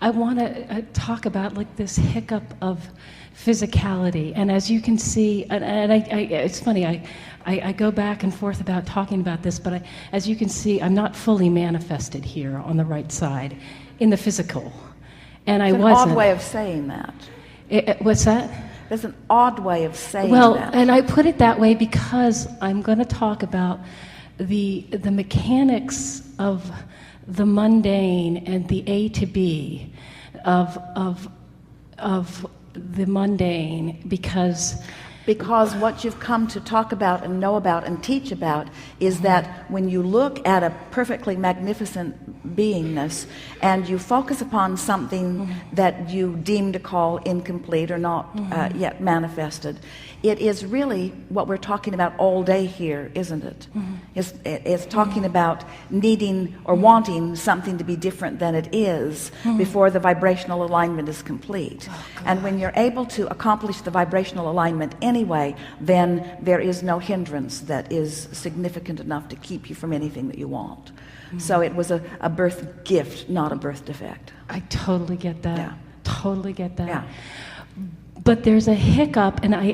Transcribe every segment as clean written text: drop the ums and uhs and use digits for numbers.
I want to talk about like this hiccup of physicality. And as you can see, and it's funny, I go back and forth about talking about this, but as you can see, I'm not fully manifested here on the right side in the physical. And I wasn't. It's an odd way of saying that. What's that? There's an odd way of saying that. Well, that. and I put it that way because I'm going to talk about the mechanics of the mundane and the A to B of the mundane because what you've come to talk about and know about and teach about is that when you look at a perfectly magnificent beingness and you focus upon something that you deem to call incomplete or not yet manifested, it is really what we're talking about all day here, isn't it? It's talking about needing or wanting something to be different than it is before the vibrational alignment is complete. And when you're able to accomplish the vibrational alignment anyway, then there is no hindrance that is significant enough to keep you from anything that you want. So it was a birth gift, not a birth defect. I totally get that. Yeah. Totally get that. Yeah. But there's a hiccup, and I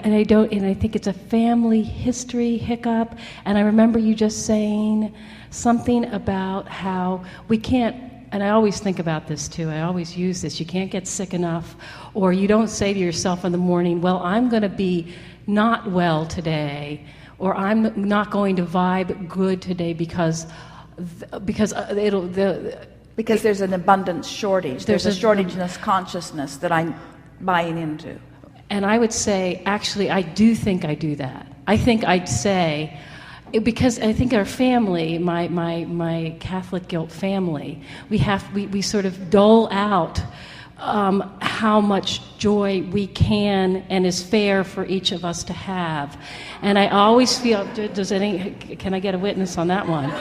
think it's a family history hiccup. And I remember you just saying something about how we can't. And I always think about this too. I always use this. You can't get sick enough, or you don't say to yourself in the morning, "Well, I'm going to be not well today," or "I'm not going to vibe good today because there's an abundance shortage. There's a shortage in this consciousness that I'm buying into." And I would say, actually, I do think I do that. I think I'd say, because I think our family, my Catholic guilt family, we sort of dole out how much joy we can and is fair for each of us to have. And I always feel, can I get a witness on that one?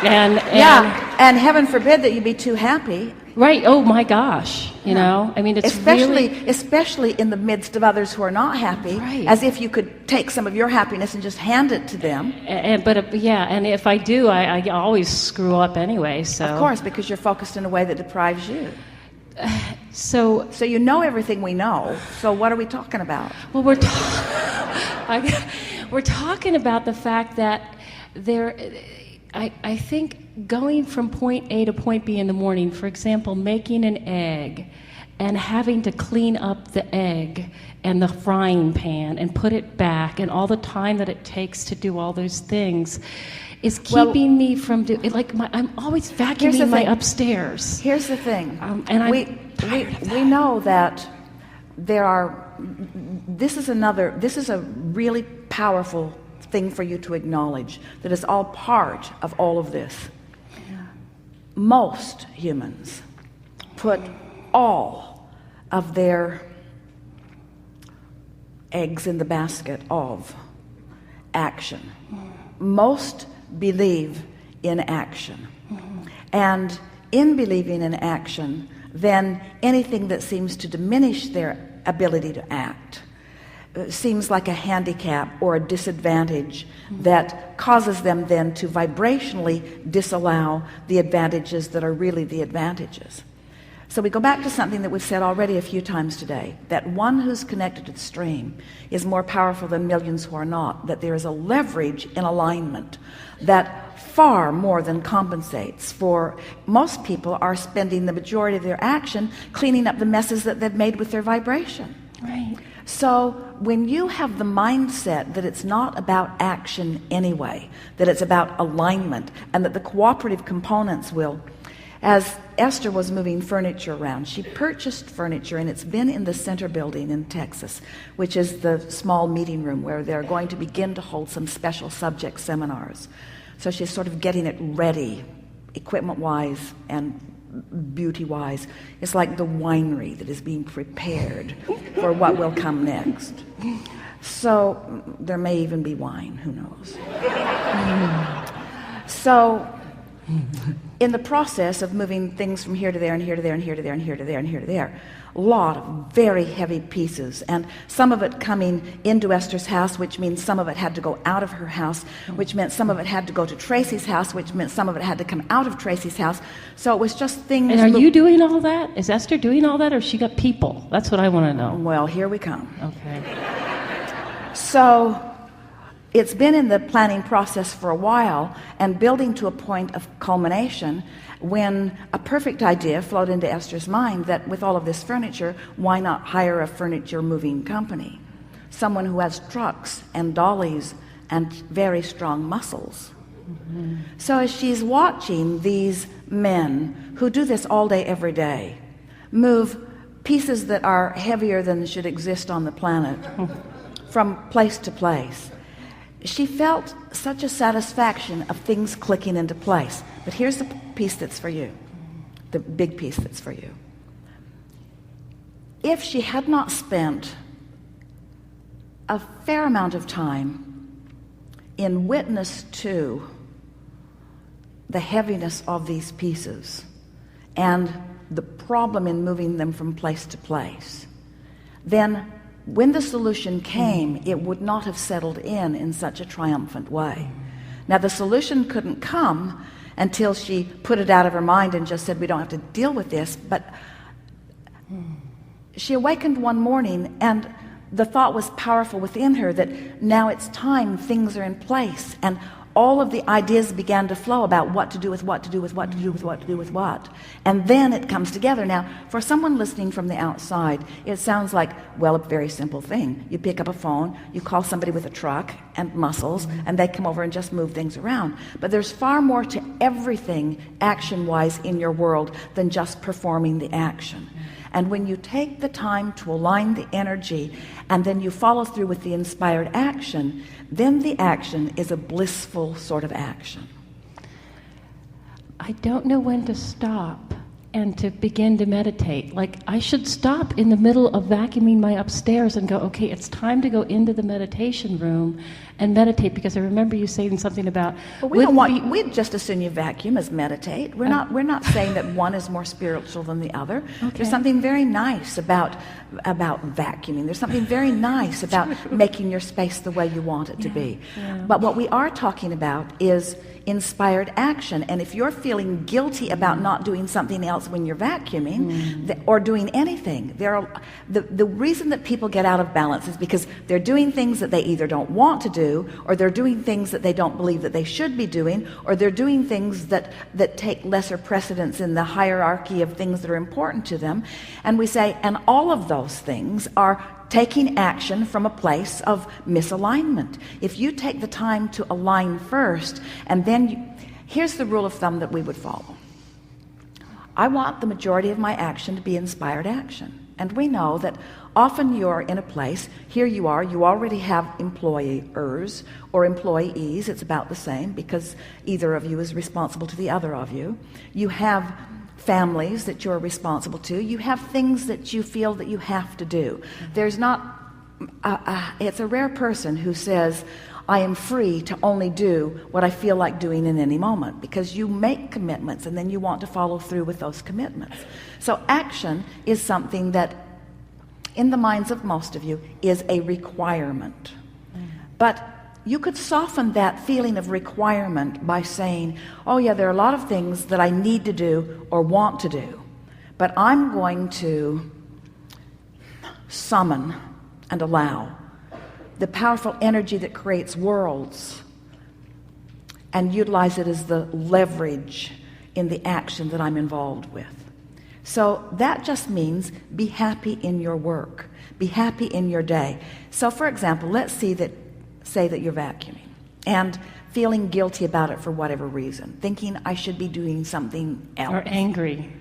And heaven forbid that you be too happy. Right. Oh my gosh. You know, I mean, it's especially in the midst of others who are not happy, right. As if you could take some of your happiness and just hand it to them. And if I do, I always screw up anyway. So of course, because you're focused in a way that deprives you. So you know everything we know. So what are we talking about? Well, we're talking about the fact that I think going from point A to point B in the morning, for example, making an egg and having to clean up the egg and the frying pan and put it back and all the time that it takes to do all those things is keeping me from I'm always vacuuming my upstairs. Here's the thing. And we know that this is a really powerful thing for you to acknowledge, that is all part of all of this. Yeah. Most humans put all of their eggs in the basket of action. Most believe in action. And in believing in action, then anything that seems to diminish their ability to act seems like a handicap or a disadvantage that causes them then to vibrationally disallow the advantages that are really the advantages. So we go back to something that we've said already a few times today, that one who's connected to the stream is more powerful than millions who are not, that there is a leverage in alignment that far more than compensates for. Most people are spending the majority of their action cleaning up the messes that they've made with their vibration. Right. So when you have the mindset that it's not about action anyway, that it's about alignment, and that the cooperative components will, as Esther was moving furniture around, she purchased furniture, and it's been in the center building in Texas, which is the small meeting room where they're going to begin to hold some special subject seminars. So she's sort of getting it ready, equipment-wise and beauty-wise. It's like the winery that is being prepared for what will come next. So there may even be wine, who knows. So in the process of moving things from here to there and here to there and here to there and here to there and here to there. A lot of very heavy pieces, and some of it coming into Esther's house, which means some of it had to go out of her house, which meant some of it had to go to Tracy's house, which meant some of it had to come out of Tracy's house. So it was just things. And are you doing all that? Is Esther doing all that, or she got people? That's what I want to know. Well, here we come. Okay. So it's been in the planning process for a while and building to a point of culmination when a perfect idea flowed into Esther's mind that with all of this furniture, why not hire a furniture moving company? Someone who has trucks and dollies and very strong muscles. So as she's watching these men who do this all day, every day, move pieces that are heavier than should exist on the planet from place to place, she felt such a satisfaction of things clicking into place. But here's the piece that's for you, the big piece that's for you. If she had not spent a fair amount of time in witness to the heaviness of these pieces and the problem in moving them from place to place, then when the solution came, it would not have settled in such a triumphant way. Now, the solution couldn't come until she put it out of her mind and just said, we don't have to deal with this. But she awakened one morning and the thought was powerful within her that now it's time, things are in place, and all of the ideas began to flow about what to do with what to do with what to do with what to do with what. And then it comes together. Now, for someone listening from the outside, it sounds like, well, a very simple thing. You pick up a phone, you call somebody with a truck and muscles, and they come over and just move things around. But there's far more to everything action-wise in your world than just performing the action. And when you take the time to align the energy and then you follow through with the inspired action, then the action is a blissful sort of action. I don't know when to stop and to begin to meditate. Like, I should stop in the middle of vacuuming my upstairs and go, okay, it's time to go into the meditation room and meditate, because I remember you saying something about... Well, we'd just as soon you vacuum as meditate. We're not saying that one is more spiritual than the other. Okay. There's something very nice about vacuuming. There's something very nice about making your space the way you want it to be. Yeah. But what we are talking about is inspired action. And if you're feeling guilty about not doing something else when you're vacuuming or doing anything, the reason that people get out of balance is because they're doing things that they either don't want to do, or they're doing things that they don't believe that they should be doing, or they're doing things that take lesser precedence in the hierarchy of things that are important to them. And we say, and all of those things are taking action from a place of misalignment. If you take the time to align first, and then here's the rule of thumb that we would follow. I want the majority of my action to be inspired action. And we know that often you're in a place, here you are, you already have employers or employees, it's about the same, because either of you is responsible to the other of you. You have families that you're responsible to. You have things that you feel that you have to do. There's not, it's a rare person who says, I am free to only do what I feel like doing in any moment, because you make commitments and then you want to follow through with those commitments. So action is something that, in the minds of most of you, is a requirement. But you could soften that feeling of requirement by saying, oh yeah, there are a lot of things that I need to do or want to do, but I'm going to summon and allow the powerful energy that creates worlds and utilize it as the leverage in the action that I'm involved with. So that just means be happy in your work, be happy in your day. So for example, let's say that you're vacuuming and feeling guilty about it for whatever reason, thinking I should be doing something else. Or angry.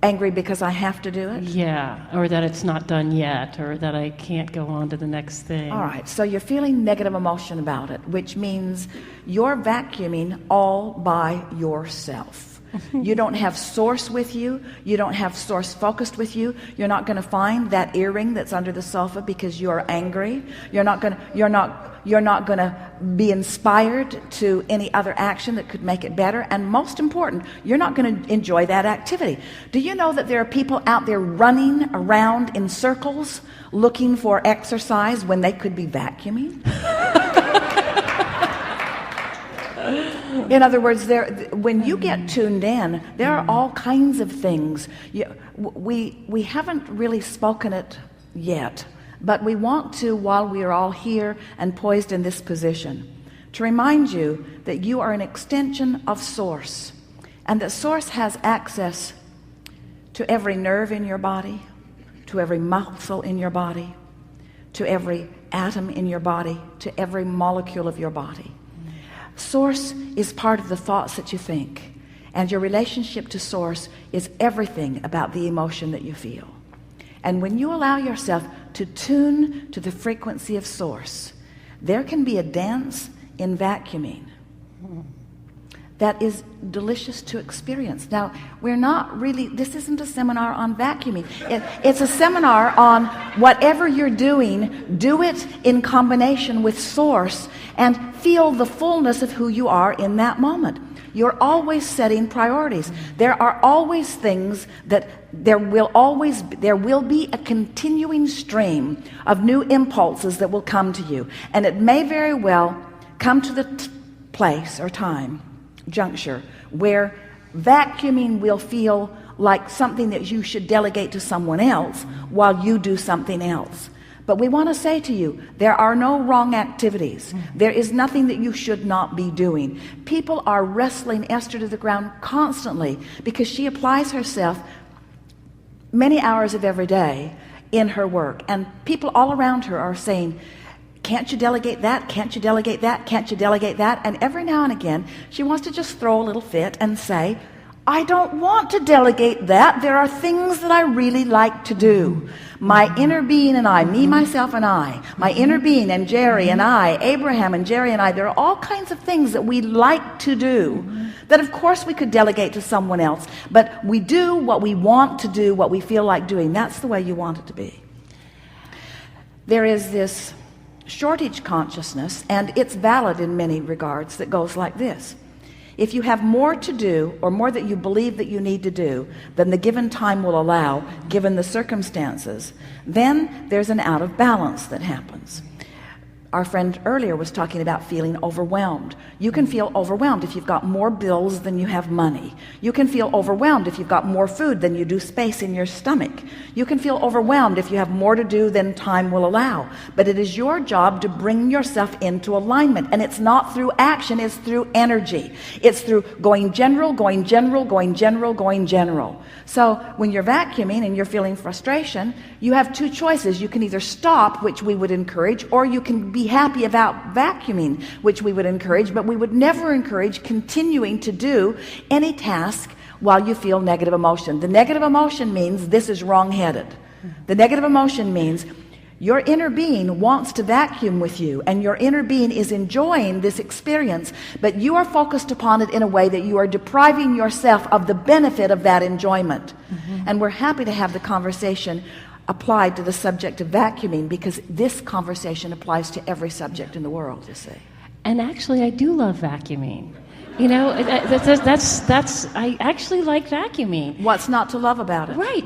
Angry because I have to do it? Yeah, or that it's not done yet, or that I can't go on to the next thing. All right, so you're feeling negative emotion about it, which means you're vacuuming all by yourself. You don't have source with you. You don't have source focused with you. You're not going to find that earring that's under the sofa because you are angry. You're not going to be inspired to any other action that could make it better. And most important, you're not going to enjoy that activity. Do you know that there are people out there running around in circles looking for exercise when they could be vacuuming? In other words, when you get tuned in, there are all kinds of things. We haven't really spoken it yet, but we want to, while we are all here and poised in this position, to remind you that you are an extension of Source, and that Source has access to every nerve in your body, to every muscle in your body, to every atom in your body, to every molecule of your body. Source is part of the thoughts that you think, and your relationship to Source is everything about the emotion that you feel. And when you allow yourself to tune to the frequency of Source, there can be a dance in vacuuming that is delicious to experience. Now, we're not really, this isn't a seminar on vacuuming. It's a seminar on whatever you're doing, do it in combination with Source and feel the fullness of who you are in that moment. You're always setting priorities. There are always things that there will be a continuing stream of new impulses that will come to you. And it may very well come to the place or juncture where vacuuming will feel like something that you should delegate to someone else while you do something else. But we want to say to you, there are no wrong activities. There is nothing that you should not be doing. People are wrestling Esther to the ground constantly because she applies herself many hours of every day in her work. And people all around her are saying, can't you delegate that? Can't you delegate that? Can't you delegate that? And every now and again, she wants to just throw a little fit and say, I don't want to delegate that. There are things that I really like to do. My inner being and I, me, myself, and I, my inner being and Jerry and I, Abraham and Jerry and I, there are all kinds of things that we like to do that of course we could delegate to someone else, but we do what we want to do, what we feel like doing. That's the way you want it to be. There is this shortage consciousness, and it's valid in many regards, that goes like this. If you have more to do, or more that you believe that you need to do than the given time will allow, given the circumstances, then there's an out of balance that happens. Our friend earlier was talking about feeling overwhelmed. You can feel overwhelmed if you've got more bills than you have money. You can feel overwhelmed if you've got more food than you do space in your stomach. You can feel overwhelmed if you have more to do than time will allow. But it is your job to bring yourself into alignment. And it's not through action, it's through energy. It's through going general, going general, going general, going general. So when you're vacuuming and you're feeling frustration, you have two choices. You can either stop, which we would encourage, or you can be happy about vacuuming, which we would encourage, but we would never encourage continuing to do any task while you feel negative emotion. The negative emotion means this is wrong-headed. The negative emotion means your inner being wants to vacuum with you, and your inner being is enjoying this experience, but you are focused upon it in a way that you are depriving yourself of the benefit of that enjoyment. And we're happy to have the conversation applied to the subject of vacuuming, because this conversation applies to every subject in the world, you see. And actually, I do love vacuuming. You know, I actually like vacuuming. What's not to love about it? Right.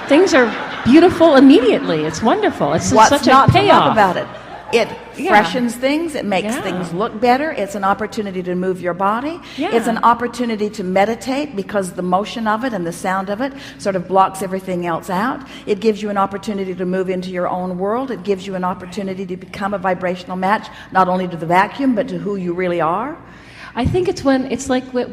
Things are beautiful immediately. It's wonderful. It's What's such a not payoff. to love about it? It freshens things. It makes things look better. It's an opportunity to move your body. It's an opportunity to meditate, because the motion of it and the sound of it sort of blocks everything else out. It gives you an opportunity to move into your own world. It gives you an opportunity to become a vibrational match, not only to the vacuum, but to who you really are. I think it's when it's like what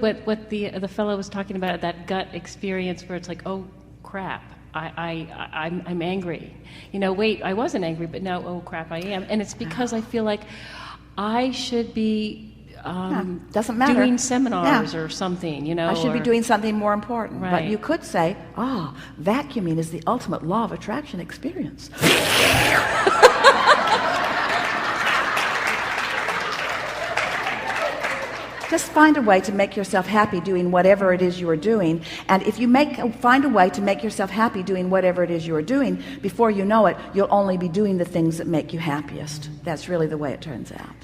the fellow was talking about, that gut experience where it's like, oh crap, I'm angry. You know, wait, I wasn't angry, but now, oh crap, I am. And it's because I feel like I should be doesn't matter. doing seminars or something, you know. I should be doing something more important. Right. But you could say, vacuuming is the ultimate law of attraction experience. just find a way to make yourself happy doing whatever it is you are doing. And if you find a way to make yourself happy doing whatever it is you are doing, before you know it, you'll only be doing the things that make you happiest. That's really the way it turns out.